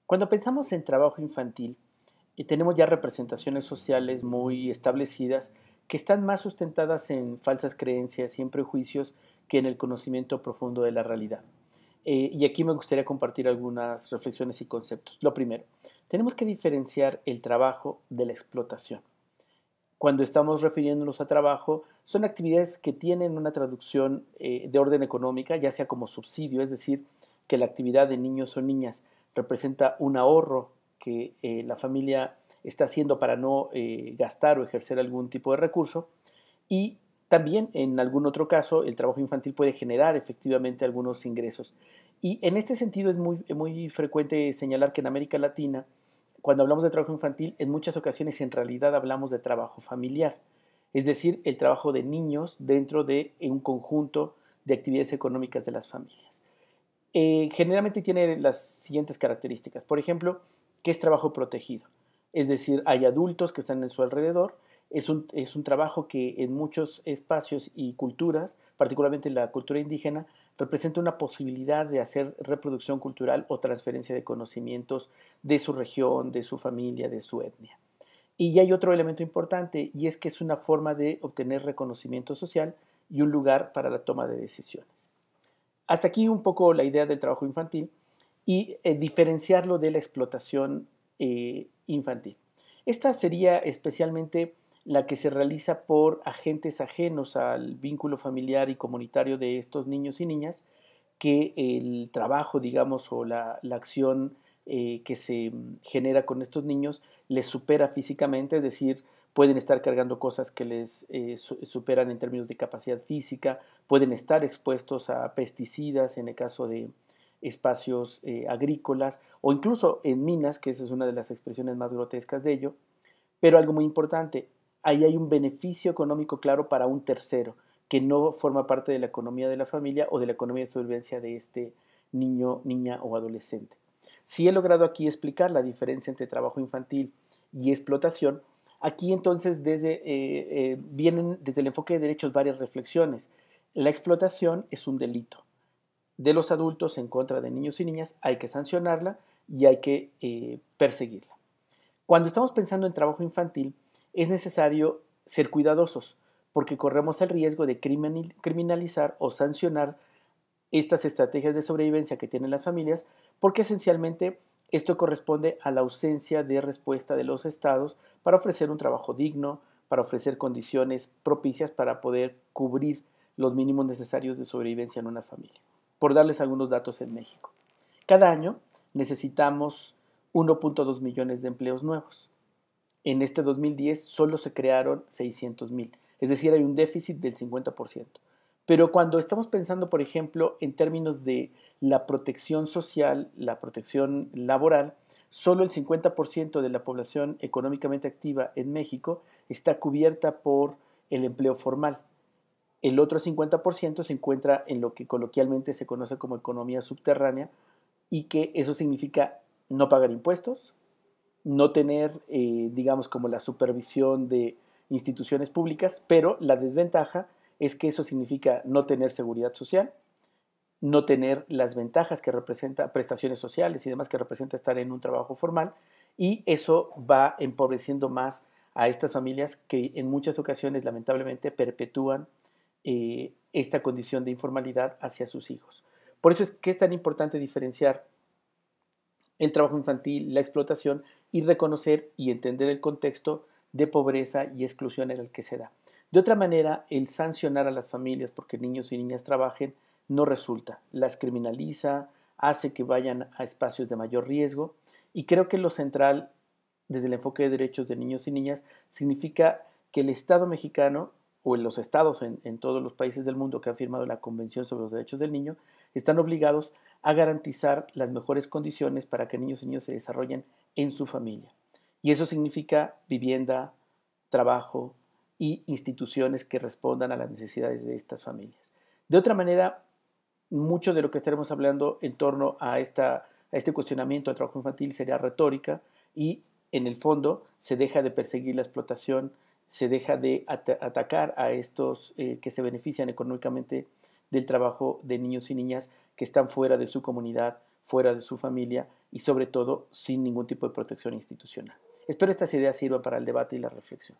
Cuando pensamos en trabajo infantil, tenemos ya representaciones sociales muy establecidas que están más sustentadas en falsas creencias y en prejuicios que en el conocimiento profundo de la realidad. Y aquí me gustaría compartir algunas reflexiones y conceptos. Lo primero, tenemos que diferenciar el trabajo de la explotación. Cuando estamos refiriéndonos a trabajo, son actividades que tienen una traducción de orden económica, ya sea como subsidio, es decir, que la actividad de niños o niñas representa un ahorro que la familia está haciendo para no gastar o ejercer algún tipo de recurso. Y también en algún otro caso el trabajo infantil puede generar efectivamente algunos ingresos. Y en este sentido es muy frecuente señalar que en América Latina, cuando hablamos de trabajo infantil, en muchas ocasiones en realidad hablamos de trabajo familiar, es decir, el trabajo de niños dentro de un conjunto de actividades económicas de las familias. Generalmente tiene las siguientes características. Por ejemplo, que es trabajo protegido. Es decir, hay adultos que están en su alrededor. Es un trabajo que en muchos espacios y culturas, particularmente la cultura indígena, representa una posibilidad de hacer reproducción cultural o transferencia de conocimientos de su región, de su familia, de su etnia. Y hay otro elemento importante, y es que es una forma de obtener reconocimiento social y un lugar para la toma de decisiones. Hasta aquí un poco la idea del trabajo infantil y diferenciarlo de la explotación infantil. Esta sería especialmente la que se realiza por agentes ajenos al vínculo familiar y comunitario de estos niños y niñas, que el trabajo, digamos, o la acción que se genera con estos niños les supera físicamente, es decir, pueden estar cargando cosas que les superan en términos de capacidad física, pueden estar expuestos a pesticidas en el caso de espacios agrícolas o incluso en minas, que esa es una de las expresiones más grotescas de ello. Pero algo muy importante, ahí hay un beneficio económico claro para un tercero, que no forma parte de la economía de la familia o de la economía de supervivencia de este niño, niña o adolescente. Si he logrado aquí explicar la diferencia entre trabajo infantil y explotación, aquí entonces vienen desde el enfoque de derechos varias reflexiones. La explotación es un delito de los adultos en contra de niños y niñas, hay que sancionarla y hay que perseguirla. Cuando estamos pensando en trabajo infantil, es necesario ser cuidadosos porque corremos el riesgo de criminalizar o sancionar estas estrategias de sobrevivencia que tienen las familias, porque esencialmente esto corresponde a la ausencia de respuesta de los estados para ofrecer un trabajo digno, para ofrecer condiciones propicias para poder cubrir los mínimos necesarios de sobrevivencia en una familia. Por darles algunos datos en México. Cada año necesitamos 1.2 millones de empleos nuevos. En este 2010 solo se crearon 600,000, es decir, hay un déficit del 50%. Pero cuando estamos pensando, por ejemplo, en términos de la protección social, la protección laboral, solo el 50% de la población económicamente activa en México está cubierta por el empleo formal. El otro 50% se encuentra en lo que coloquialmente se conoce como economía subterránea y que eso significa no pagar impuestos, no tener, digamos, como la supervisión de instituciones públicas, pero la desventaja es que eso significa no tener seguridad social, no tener las ventajas que representa prestaciones sociales y demás que representa estar en un trabajo formal, y eso va empobreciendo más a estas familias que en muchas ocasiones lamentablemente perpetúan esta condición de informalidad hacia sus hijos. Por eso es que es tan importante diferenciar el trabajo infantil, la explotación y reconocer y entender el contexto de pobreza y exclusión en el que se da. De otra manera, el sancionar a las familias porque niños y niñas trabajen no resulta, las criminaliza, hace que vayan a espacios de mayor riesgo y creo que lo central desde el enfoque de derechos de niños y niñas significa que el Estado mexicano o en los estados en todos los países del mundo que han firmado la Convención sobre los Derechos del Niño están obligados a garantizar las mejores condiciones para que niños y niñas se desarrollen en su familia. Y eso significa vivienda, trabajo y instituciones que respondan a las necesidades de estas familias. De otra manera, mucho de lo que estaremos hablando en torno a este cuestionamiento al trabajo infantil sería retórica y en el fondo se deja de perseguir la explotación, se deja de atacar a estos que se benefician económicamente del trabajo de niños y niñas que están fuera de su comunidad, fuera de su familia y sobre todo sin ningún tipo de protección institucional. Espero estas ideas sirvan para el debate y la reflexión.